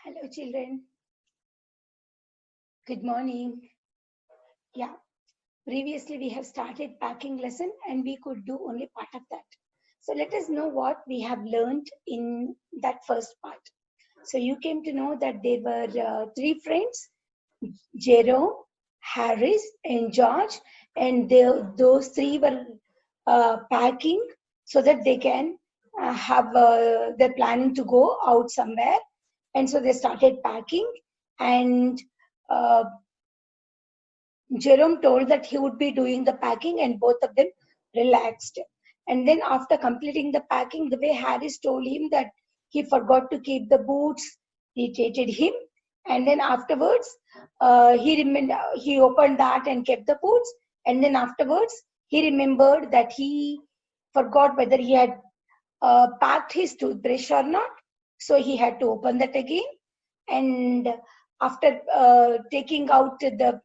Hello, children. Good morning. Yeah, previously we have started packing lesson and we could do only part of that. So let us know what we have learned in that first part. So you came to know that there were three friends, Jerome, Harris, and George, and those three were packing so that they can they're planning to go out somewhere. And so they started packing and uh, Jerome told that he would be doing the packing and both of them relaxed. And then after completing the packing, the way Harris told him that he forgot to keep the boots, irritated him. And then afterwards, he opened that and kept the boots. And then afterwards, he remembered that he forgot whether he had packed his toothbrush or not. So he had to open that again. And after taking out the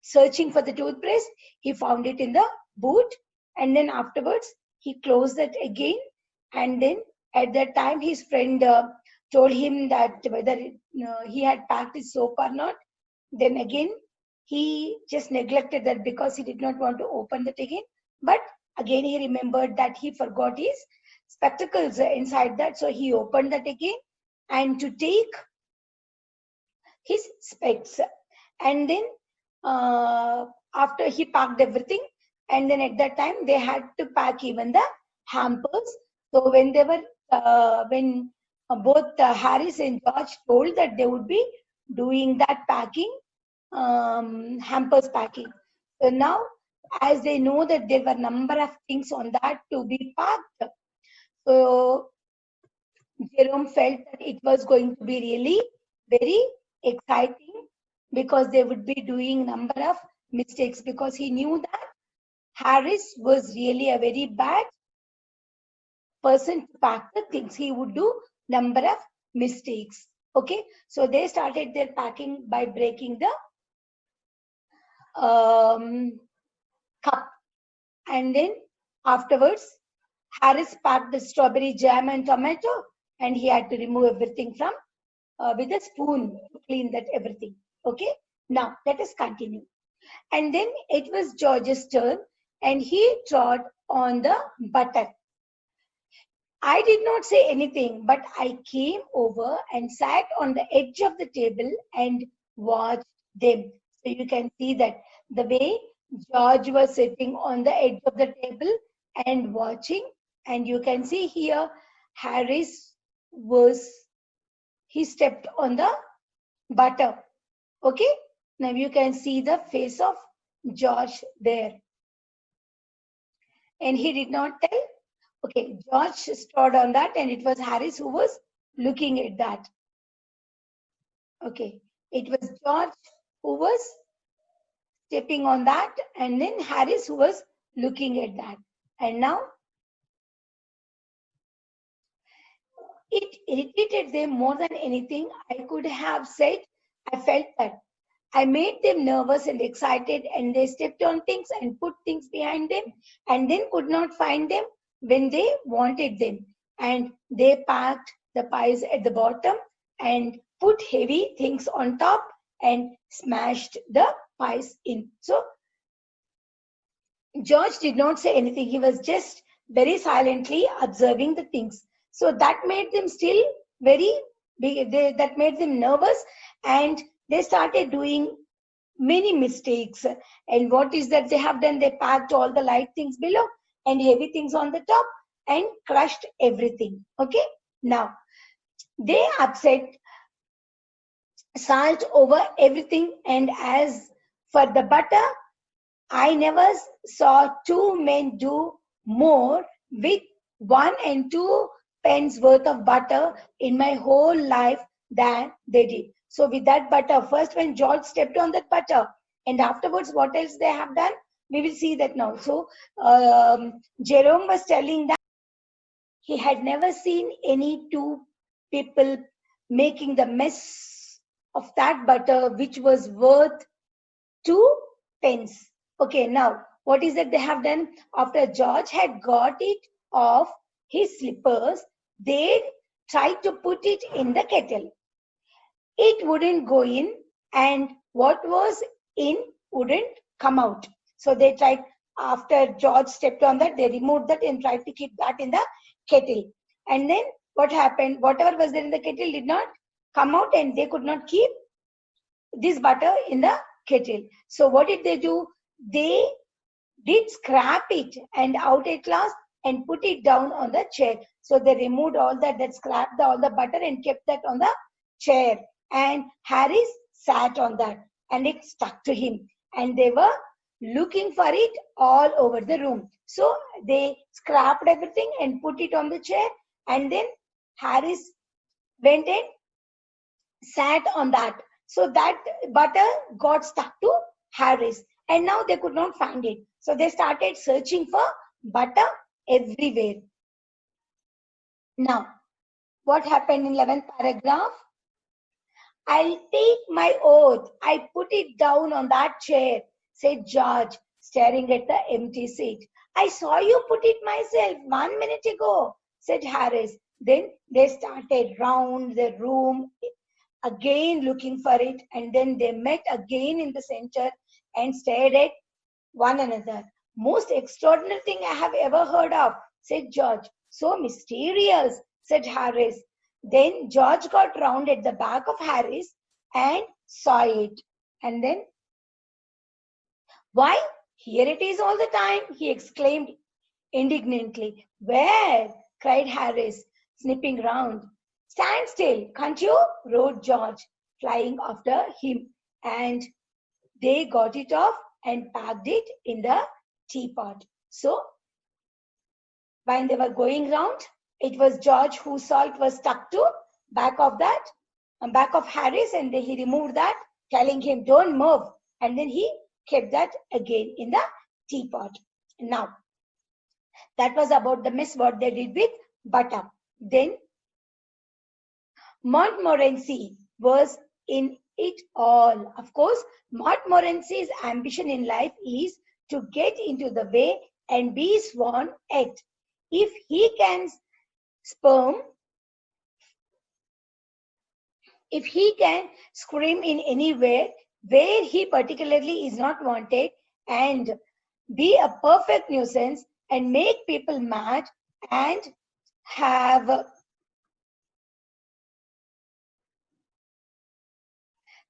searching for the toothbrush, he found it in the boot. And then afterwards, he closed it again. And then at that time, his friend told him that whether he had packed his soap or not. Then again, he just neglected that because he did not want to open it again. But again, he remembered that he forgot his spectacles inside that. So he opened that again and to take his specs. And then after he packed everything, and then at that time they had to pack even the hampers. So when they were when both Harris and George told that they would be doing that packing, hampers packing. So now, as they know that there were number of things on that to be packed, so Jerome felt that it was going to be really very exciting because they would be doing number of mistakes because he knew that Harris was really a very bad person to pack the things. He would do number of mistakes. Okay, so they started their packing by breaking the cup, and then afterwards Harris packed the strawberry jam and tomato, and he had to remove everything from with a spoon to clean that everything. Okay, now let us continue. And then it was George's turn, and he trod on the butter. I did not say anything, but I came over and sat on the edge of the table and watched them. So you can see that the way George was sitting on the edge of the table and watching, and you can see here Harris he stepped on the butter. Okay, now you can see the face of George there, and he did not tell. Okay, George stood on that, and it was Harris who was looking at that. Okay, it was George who was stepping on that, and then Harris who was looking at that. And now it irritated them more than anything I could have said. I felt that I made them nervous and excited, and they stepped on things and put things behind them, and then could not find them when they wanted them. And they packed the pies at the bottom and put heavy things on top and smashed the pies in. So George did not say anything. He was just very silently observing the things. So that made them still very big, that made them nervous, and they started doing many mistakes. And what is that they have done? They packed all the light things below and heavy things on the top and crushed everything. Okay, now they upset salt over everything. And as for the butter, I never saw two men do more with 1 and 2 pence worth of butter in my whole life than they did. So with that butter, first when George stepped on that butter, and afterwards what else they have done, we will see that now. So Jerome was telling that he had never seen any two people making the mess of that butter, which was worth 2 pence. Okay, now what is that they have done? After George had got it off his slippers, they tried to put it in the kettle. it wouldn't go in, and what was in wouldn't come out. So they tried, after George stepped on that, they removed that and tried to keep that in the kettle. And then what happened? Whatever was there in the kettle did not come out, and they could not keep this butter in the kettle. So what did they do? They did scrap it and out at last and put it down on the chair. So they removed all that scrapped all the butter and kept that on the chair. And Harris sat on that and it stuck to him. And they were looking for it all over the room. So they scrapped everything and put it on the chair. And then Harris went and sat on that. So that butter got stuck to Harris. And now they could not find it. So they started searching for butter everywhere. Now, what happened in 11th paragraph? I'll take my oath. I put it down on that chair, said George, staring at the empty seat. I saw you put it myself 1 minute ago, said Harris. Then they started round the room again looking for it, and then they met again in the center and stared at one another. Most extraordinary thing I have ever heard of, said George. So mysterious, said Harris. Then George got round at the back of Harris and saw it. And then, why, here it is all the time, he exclaimed indignantly. Where? Cried Harris, snipping round. Stand still, can't you? Roared George, flying after him. And they got it off and packed it in the teapot. So, when they were going round, it was George who saw it was stuck to back of Harris, and then he removed that, telling him, don't move. And then he kept that again in the teapot. Now, that was about the mess what they did with butter. Then, Montmorency was in it all. Of course, Montmorency's ambition in life is to get into the way and be sworn at. If he can scream in anywhere where he particularly is not wanted and be a perfect nuisance and make people mad and have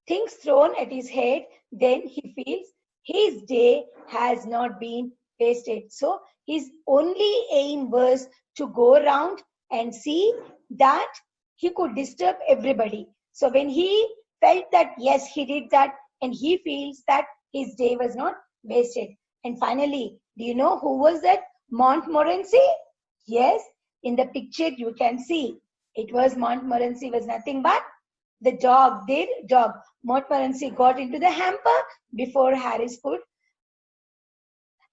things thrown at his head, then he feels his day has not been wasted. So his only aim was to go around and see that he could disturb everybody. So when he felt that, yes, he did that, and he feels that his day was not wasted. And finally, do you know who was that Montmorency? Yes, in the picture you can see. It was Montmorency was nothing but the dog. Montmorency got into the hamper before Harris could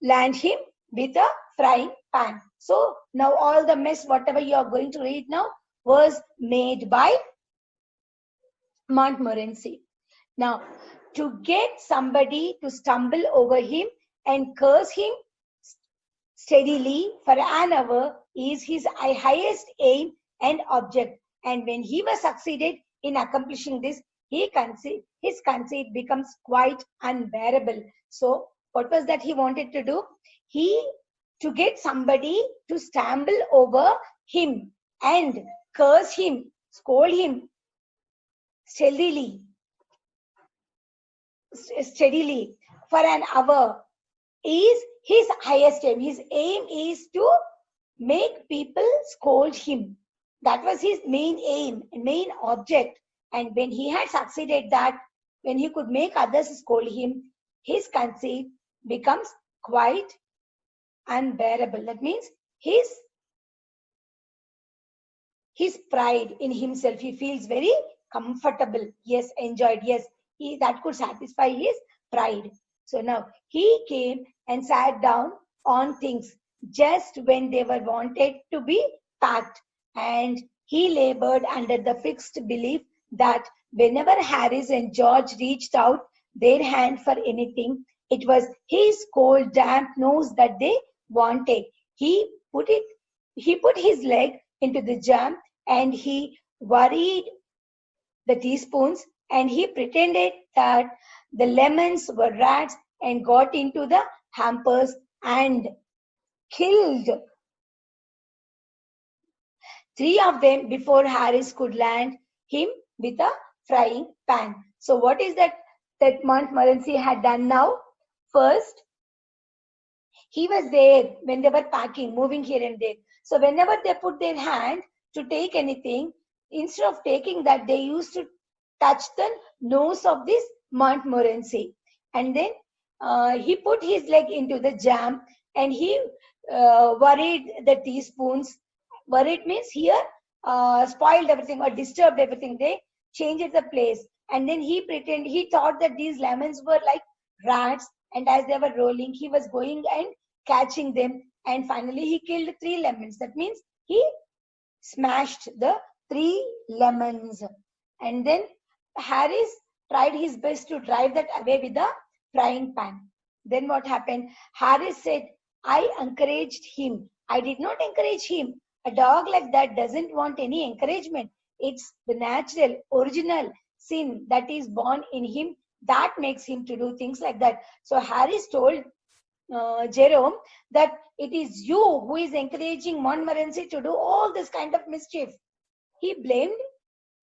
land him with a frying pan. So now all the mess, whatever you are going to read now, was made by Montmorency. Now, to get somebody to stumble over him and curse him steadily for an hour is his highest aim and object. And when he was succeeded in accomplishing this, his conceit becomes quite unbearable. So what was that he wanted to do? To get somebody to stumble over him and curse him, scold him steadily for an hour is his highest aim. His aim is to make people scold him. That was his main aim and main object. And when he had succeeded that, when he could make others scold him, his conceit becomes quite unbearable. That means his pride in himself, he feels very comfortable, yes, enjoyed, yes, that could satisfy his pride. So now he came and sat down on things just when they were wanted to be packed, and he labored under the fixed belief that whenever Harris and George reached out their hand for anything, it was his cold, damp nose that they wanted. He put his leg into the jam and he worried the teaspoons and he pretended that the lemons were rats and got into the hampers and killed 3 of them before Harris could land him with a frying pan. So what is that Montmorency had done now? First, he was there when they were packing, moving here and there. So whenever they put their hand to take anything, instead of taking that, they used to touch the nose of this Montmorency. And then he put his leg into the jam and he worried the teaspoons. Worried means here spoiled everything or disturbed everything. They changed the place. And then he thought that these lemons were like rats. And as they were rolling, he was going and catching them. And finally, he killed 3 lemons. That means he smashed the 3 lemons. And then Harris tried his best to drive that away with a frying pan. Then what happened? Harris said, I encouraged him. I did not encourage him. A dog like that doesn't want any encouragement. It's the natural, original sin that is born in him that makes him to do things like that. So Harris told Jerome that it is you who is encouraging Montmorency to do all this kind of mischief. He blamed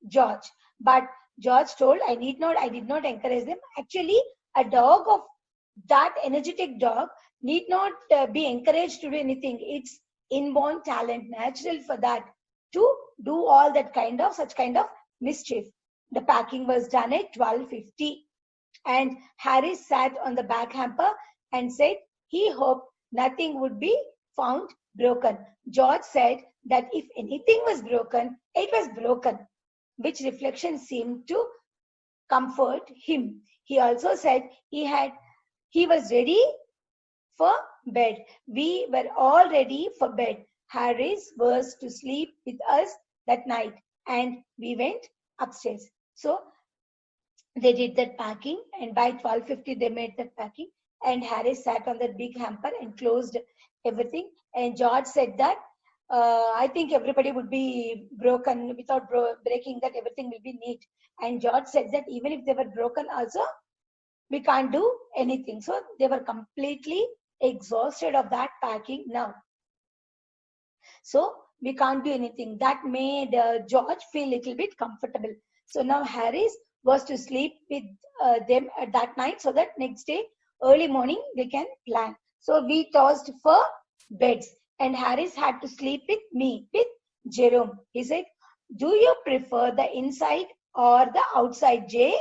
George, but George told, I did not encourage them. Actually, a dog of that energetic dog need not be encouraged to do anything. It's inborn talent, natural for that to do all that such kind of mischief. The packing was done at 12:50. And Harris sat on the back hamper and said he hoped nothing would be found broken. George said that if anything was broken, it was broken, which reflection seemed to comfort him. He also said he was ready for bed. We were all ready for bed. Harris was to sleep with us that night and we went upstairs. So they did that packing, and by 12:50 they made that packing, and Harris sat on that big hamper and closed everything. And George said that I think everybody would be broken without breaking that, everything will be neat. And George said that even if they were broken also, we can't do anything. So they were completely exhausted of that packing now. So we can't do anything. That made George feel a little bit comfortable. So now Harris was to sleep with them at that night so that next day, early morning, they can plan. So we tossed for beds and Harris had to sleep with me, with Jerome. He said, do you prefer the inside or the outside, Jay?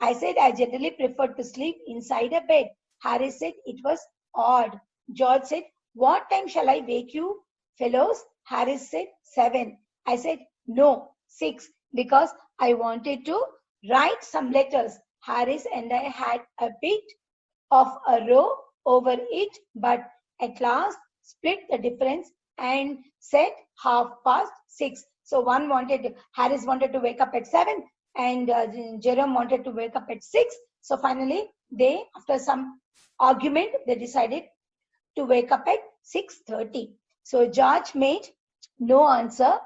I said, I generally prefer to sleep inside a bed. Harris said, it was odd. George said, what time shall I wake you, fellows? Harris said, 7. I said, no, 6, because I wanted to write some letters. Harris and I had a bit of a row over it, but at last split the difference and said 6:30. So Harris wanted to wake up at 7 and Jerome wanted to wake up at 6. So finally, after some argument, they decided to wake up at 6:30. So George made no answer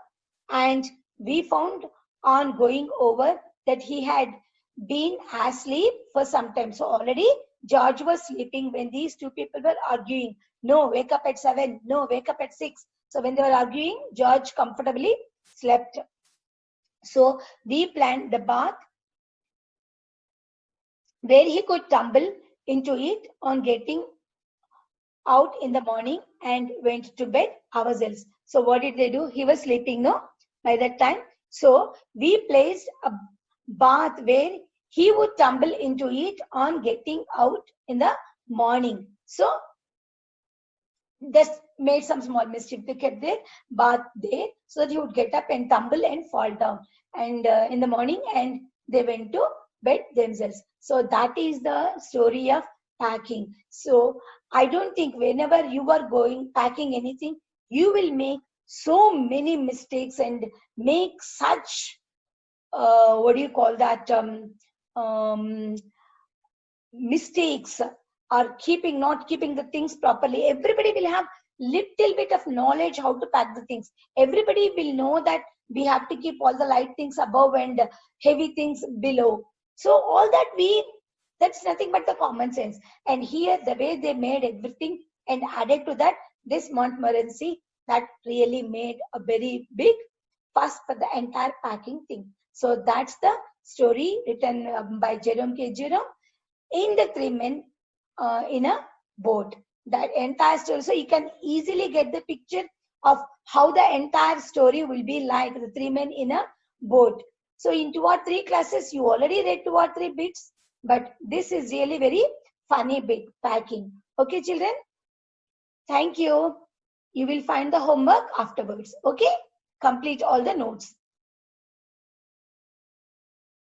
and we found on going over that he had been asleep for some time. So already George was sleeping when these two people were arguing. No, wake up at 7. No, wake up at 6. So when they were arguing, George comfortably slept. So we planned the bath where he could tumble into it on getting out in the morning and went to bed ourselves. So what did they do? He was sleeping, no, by that time. So we placed a bath where he would tumble into it on getting out in the morning. So just made some small mischief. They kept their bath there so that he would get up and tumble and fall down and in the morning, and they went to bed themselves. So that is the story of packing. So I don't think whenever you are packing anything, you will make so many mistakes and make such mistakes, or not keeping the things properly. Everybody will have little bit of knowledge how to pack the things. Everybody will know that We have to keep all the light things above and heavy things below. So all that that's nothing but the common sense. And here, the way they made everything and added to that, this Montmorency, that really made a very big fuss for the entire packing thing. So that's the story written by Jerome K. Jerome in the three men in a boat. That entire story. So you can easily get the picture of how the entire story will be like, the three men in a boat. So in 2 or 3 classes, you already read 2 or 3 bits, but this is really very funny bit, packing. Okay, children? Thank you. You will find the homework afterwards. Okay? Complete all the notes.